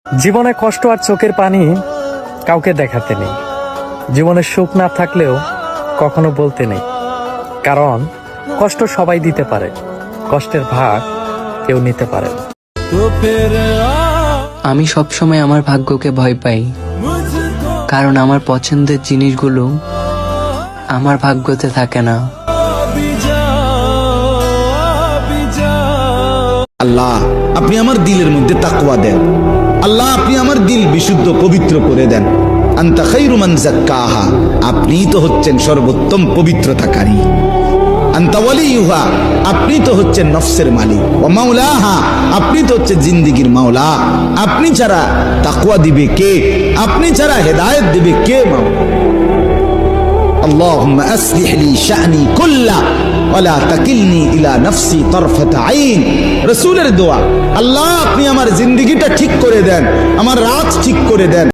জীবনে কষ্ট আর চোখের পানি কাউকে দেখাতে নেই। জীবনে সুখ না থাকলেও কখনো বলতে নেই, কারণ কষ্ট সবাই দিতে পারে, কষ্টের ভাগ কেউ নিতে পারে না। আমি সবসময় আমার ভাগ্যকে ভয় পাই, কারণ আমার পছন্দের জিনিসগুলো আমার ভাগ্যতে থাকে না। আল্লাহ, আপনি আমার দিলের মধ্যে তাকওয়া দেন। আল্লাহ, আপনি আমার দিল বিশুদ্ধ পবিত্র করে দেন। আনতা খায়রু মান যাক্কাহা, আপনিই তো হচ্ছেন সর্বোত্তম পবিত্রতাকারী। আনতা ওয়ালিয়ুহা, আপনি তো হচ্ছেন নফসের মালিক। ওয়া মাওলাহা, আপনি তো হচ্ছেন জিন্দেগীর মাওলা। আপনি ছাড়া তাকওয়া দিবে কে? আপনি ছাড়া হেদায়েত দিবে কে? মাওলা, আল্লাহুম্মা আসলিহ লি শা'নি কুল্লা ওয়ালা তাকিলনি ইলা নফসি তারফাত আইন। রাসূলের দোয়া, আল্লাহ আপনি আমার জিন্দেগীটা ঠিক করে দেন, আমার রাত ঠিক করে দেন।